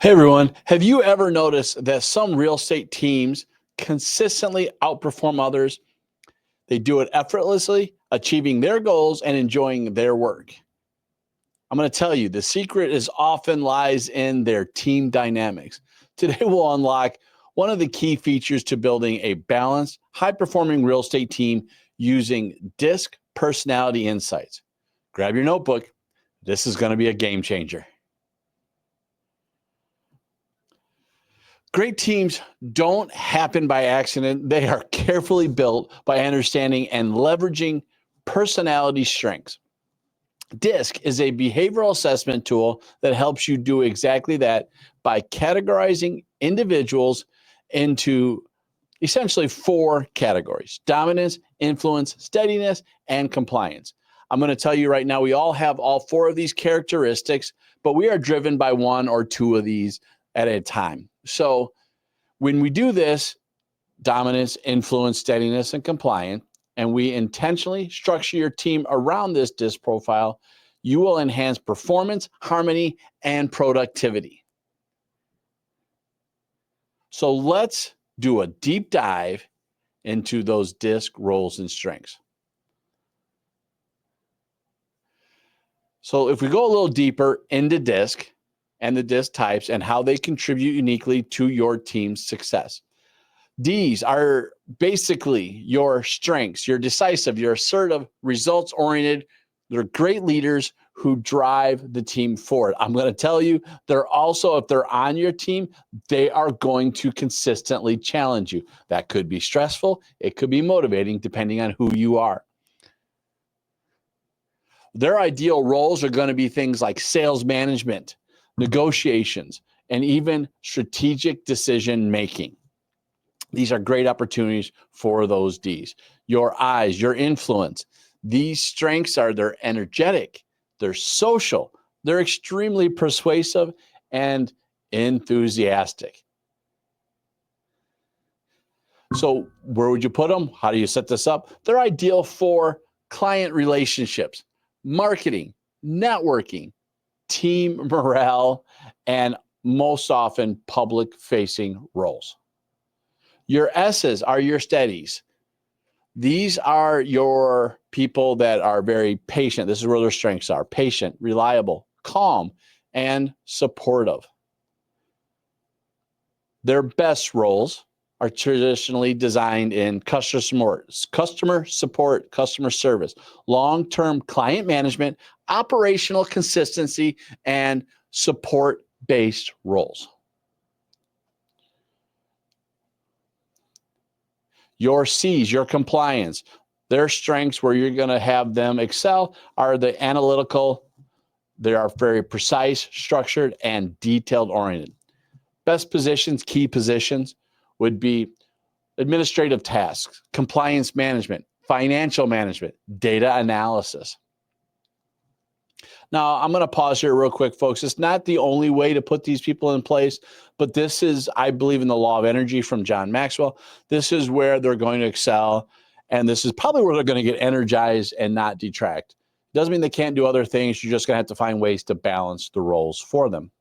Hey everyone, have you ever noticed that some real estate teams consistently outperform others? They do it effortlessly, achieving their goals and enjoying their work. I'm going to tell you the secret is often lies in their team dynamics. Today we'll unlock one of the key features to building a balanced, high-performing real estate team using DISC personality insights. Grab your notebook. This is going to be a game changer. Great teams don't happen by accident. They are carefully built by understanding and leveraging personality strengths. DISC is a behavioral assessment tool that helps you do exactly that by categorizing individuals into essentially four categories: dominance, influence, steadiness, and compliance. I'm going to tell you right now, we all have all four of these characteristics, but we are driven by one or two of these at a time. So when we do this, dominance, influence, steadiness, and compliance, and we intentionally structure your team around this DISC profile, you will enhance performance, harmony, and productivity. So let's do a deep dive into those DISC roles and strengths. So if we go a little deeper into DISC and the DISC types and how they contribute uniquely to your team's success. D's are basically your strengths. You're decisive, you're assertive, results oriented. They're great leaders who drive the team forward. I'm going to tell you, they're also, if they're on your team, they are going to consistently challenge you. That could be stressful, it could be motivating, depending on who you are. Their ideal roles are going to be things like sales management, negotiations, and even strategic decision making. These are great opportunities for those D's. Your I's, your influence. These strengths are they're energetic, they're social, they're extremely persuasive and enthusiastic. So where would you put them? How do you set this up? They're ideal for client relationships, marketing, networking, team morale, and most often public-facing roles. Your S's are your steadies. These are your people that are very patient. This is where their strengths are: patient, reliable, calm, and supportive. Their best roles are traditionally designed in customer support, customer service, long-term client management, operational consistency, and support-based roles. Your C's, your compliance, their strengths where you're going to have them excel are the analytical. They are very precise, structured, and detailed oriented. Best positions, key positions would be administrative tasks, compliance management, financial management, data analysis. Now, I'm going to pause here real quick, folks. It's not the only way to put these people in place, but this is, I believe in the law of energy from John Maxwell. This is where they're going to excel, and this is probably where they're going to get energized and not detract. Doesn't mean they can't do other things. You're just going to have to find ways to balance the roles for them.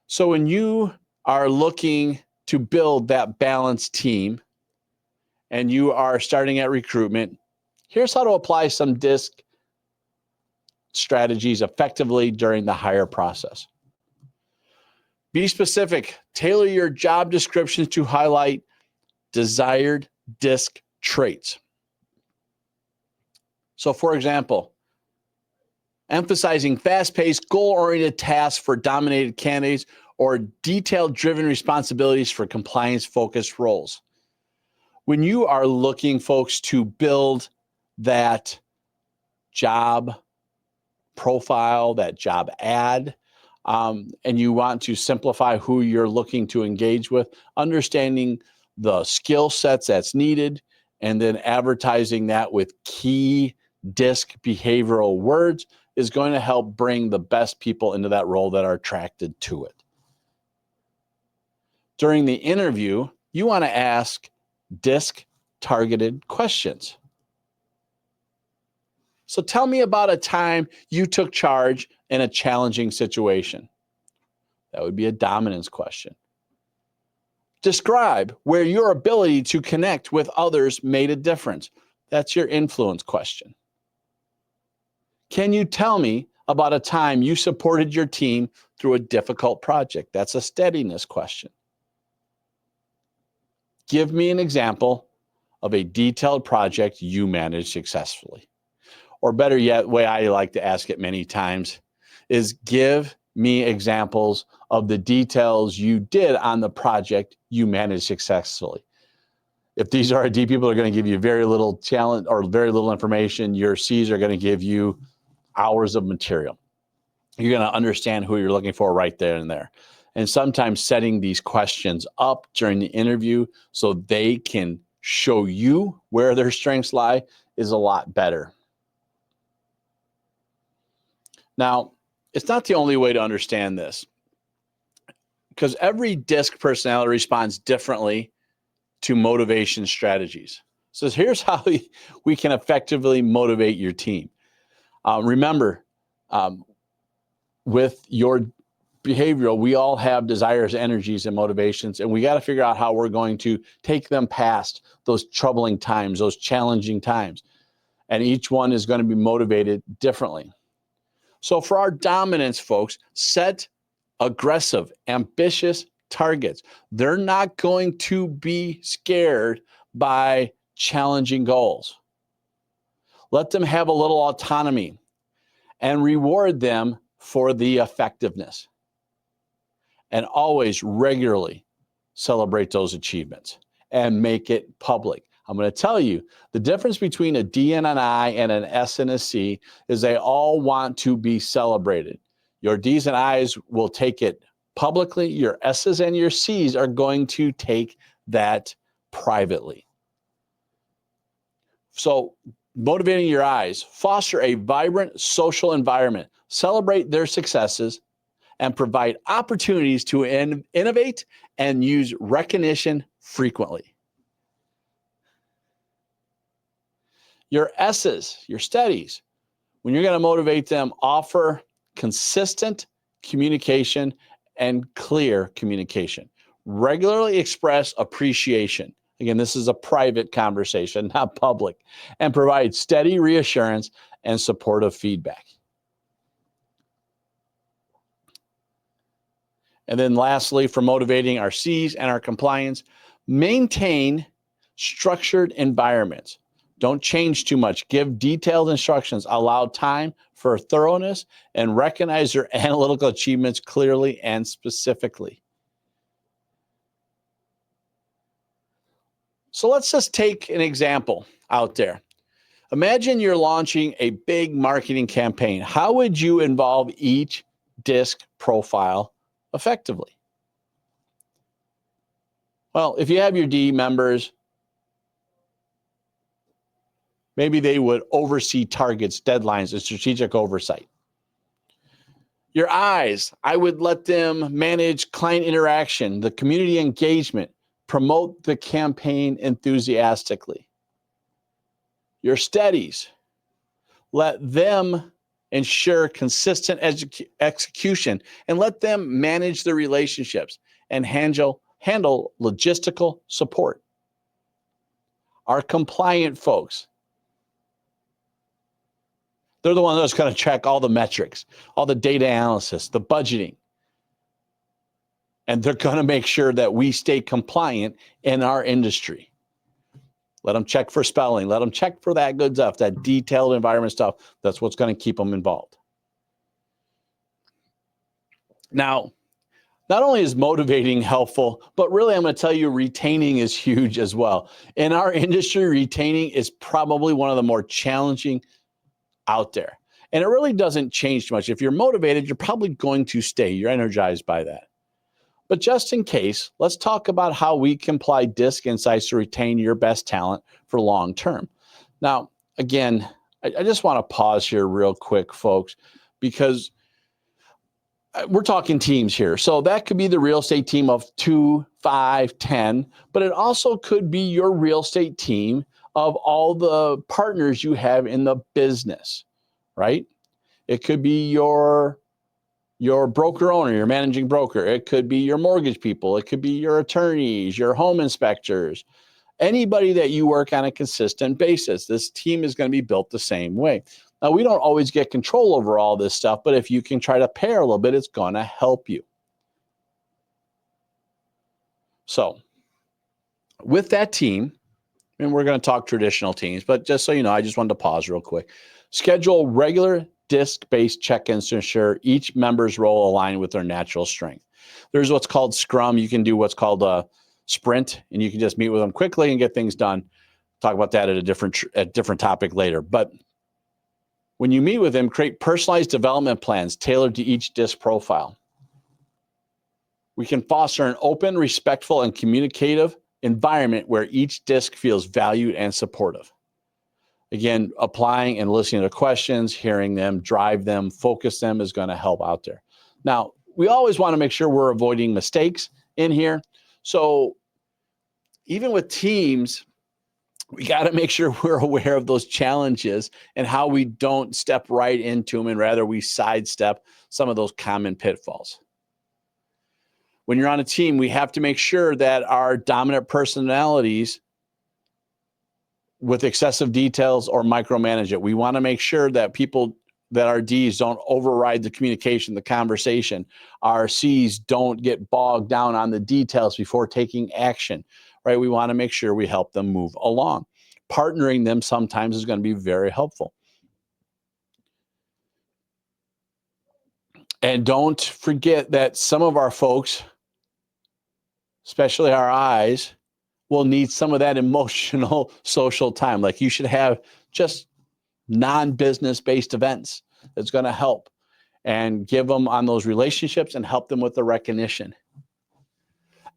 So when you are looking to build that balanced team and you are starting at recruitment, here's how to apply some DISC strategies effectively during the hire process. Be specific. Tailor your job descriptions to highlight desired DISC traits. So, for example, emphasizing fast-paced, goal-oriented tasks for dominated candidates or detail-driven responsibilities for compliance-focused roles. When you are looking, folks, to build that job profile, that job ad, and you want to simplify who you're looking to engage with, understanding the skill sets that's needed, and then advertising that with key DISC behavioral words is going to help bring the best people into that role that are attracted to it. During the interview, you want to ask DISC targeted questions. So tell me about a time you took charge in a challenging situation. That would be a dominance question. Describe where your ability to connect with others made a difference. That's your influence question. Can you tell me about a time you supported your team through a difficult project? That's a steadiness question. Give me an example of a detailed project you managed successfully. Or better yet, way I like to ask it many times is give me examples of the details you did on the project you managed successfully. If these R&D people are going to give you very little challenge or very little information, your C's are going to give you hours of material. You're going to understand who you're looking for right there and there. And sometimes setting these questions up during the interview so they can show you where their strengths lie is a lot better. Now, it's not the only way to understand this, because every DISC personality responds differently to motivation strategies. So here's how we can effectively motivate your team. Remember, with your behavioral, we all have desires, energies, and motivations, and we got to figure out how we're going to take them past those troubling times, those challenging times. And each one is going to be motivated differently. So for our dominance folks, set aggressive, ambitious targets. They're not going to be scared by challenging goals. Let them have a little autonomy and reward them for the effectiveness. And always regularly celebrate those achievements and make it public. I'm going to tell you, the difference between a D and an I and an S and a C is they all want to be celebrated. Your D's and I's will take it publicly. Your S's and your C's are going to take that privately. So motivating your I's, foster a vibrant social environment, celebrate their successes, and provide opportunities to innovate and use recognition frequently. Your S's, your steadies, when you're going to motivate them, offer consistent communication and clear communication. Regularly express appreciation. Again, this is a private conversation, not public, and provide steady reassurance and supportive feedback. And then lastly, for motivating our C's and our compliance, maintain structured environments. Don't change too much. Give detailed instructions. Allow time for thoroughness and recognize your analytical achievements clearly and specifically. So let's just take an example out there. Imagine you're launching a big marketing campaign. How would you involve each DISC profile effectively? Well, if you have your D members, maybe they would oversee targets, deadlines, and strategic oversight. Your I's, I would let them manage client interaction, the community engagement, promote the campaign enthusiastically. Your steadies, let them ensure consistent execution and let them manage the relationships and handle logistical support. Our compliant folks, they're the one that's going to check all the metrics, all the data analysis, the budgeting. And they're going to make sure that we stay compliant in our industry. Let them check for spelling. Let them check for that good stuff, that detailed environment stuff. That's what's going to keep them involved. Now, not only is motivating helpful, but really I'm going to tell you retaining is huge as well. In our industry, retaining is probably one of the more challenging out there. And it really doesn't change much. If you're motivated, you're probably going to stay. You're energized by that. But just in case, let's talk about how we can apply DISC insights to retain your best talent for long term. Now, again, I just want to pause here real quick, folks, because we're talking teams here. So that could be the real estate team of 2, 5, 10, but it also could be your real estate team of all the partners you have in the business, right? It could be your your broker owner, your managing broker. It could be your mortgage people. It could be your attorneys, your home inspectors, anybody that you work on a consistent basis. This team is going to be built the same way. Now, we don't always get control over all this stuff, but if you can try to pair a little bit, it's going to help you. So with that team, and we're going to talk traditional teams, but just so you know, I just wanted to pause real quick. Schedule regular DISC-based check-ins to ensure each member's role align with their natural strength. There's what's called Scrum. You can do what's called a sprint, and you can just meet with them quickly and get things done. Talk about that at a different topic later. But when you meet with them, create personalized development plans tailored to each DISC profile. We can foster an open, respectful, and communicative environment where each DISC feels valued and supportive. Again, applying and listening to questions, hearing them, drive them, focus them is going to help out there. Now, we always want to make sure we're avoiding mistakes in here. So even with teams, we got to make sure we're aware of those challenges and how we don't step right into them, and rather we sidestep some of those common pitfalls. When you're on a team, we have to make sure that our dominant personalities with excessive details or micromanage it. We want to make sure that people, that our Ds don't override the communication, the conversation. Our Cs don't get bogged down on the details before taking action, right? We want to make sure we help them move along. Partnering them sometimes is going to be very helpful. And don't forget that some of our folks, especially our eyes, will need some of that emotional social time. Like you should have just non-business based events that's going to help and give them on those relationships and help them with the recognition.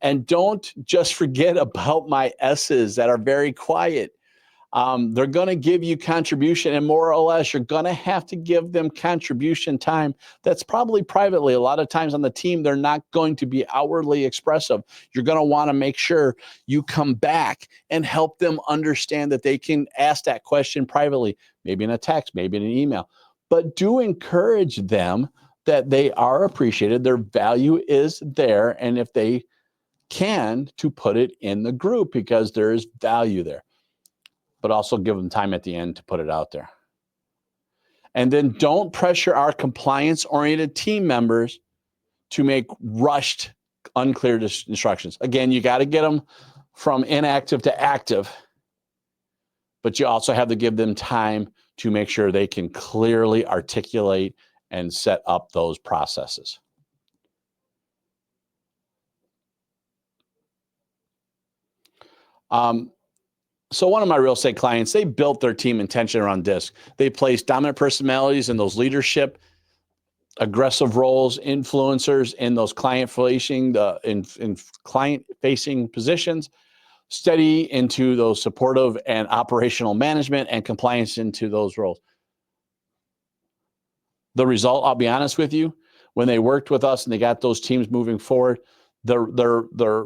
And don't just forget about my S's that are very quiet. They're going to give you contribution, and more or less, you're going to have to give them contribution time. That's probably privately. A lot of times on the team, they're not going to be outwardly expressive. You're going to want to make sure you come back and help them understand that they can ask that question privately, maybe in a text, maybe in an email. But do encourage them that they are appreciated, their value is there, and if they can, to put it in the group because there is value there. But also give them time at the end to put it out there. And then don't pressure our compliance-oriented team members to make rushed, unclear instructions. Again, you got to get them from inactive to active, but you also have to give them time to make sure they can clearly articulate and set up those processes. So one of my real estate clients, they built their team intention around DISC. They placed dominant personalities in those leadership, aggressive roles, influencers in those client-facing client-facing positions, steady into those supportive and operational management, and compliance into those roles. The result, I'll be honest with you, when they worked with us and they got those teams moving forward, they're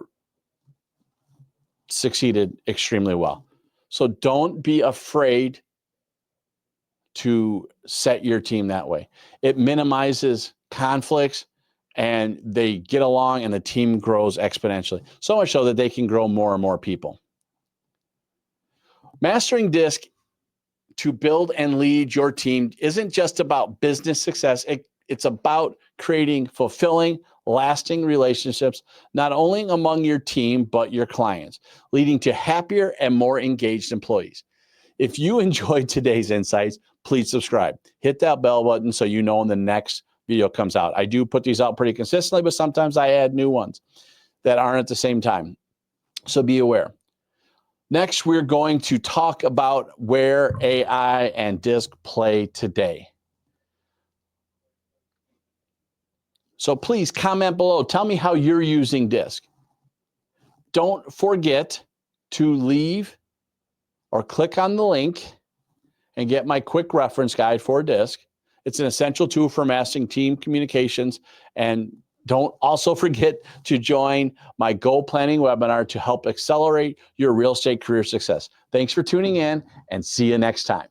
succeeded extremely well. So don't be afraid to set your team that way. It minimizes conflicts and they get along and the team grows exponentially. So much so that they can grow more and more people. Mastering DISC to build and lead your team isn't just about business success. It's about creating fulfilling, lasting relationships, not only among your team, but your clients, leading to happier and more engaged employees. If you enjoyed today's insights, please subscribe. Hit that bell button so you know when the next video comes out. I do put these out pretty consistently, but sometimes I add new ones that aren't at the same time. So be aware. Next, we're going to talk about where AI and DISC play today. So please comment below. Tell me how you're using DISC. Don't forget to leave or click on the link and get my quick reference guide for DISC. It's an essential tool for mastering team communications. And don't also forget to join my goal planning webinar to help accelerate your real estate career success. Thanks for tuning in and see you next time.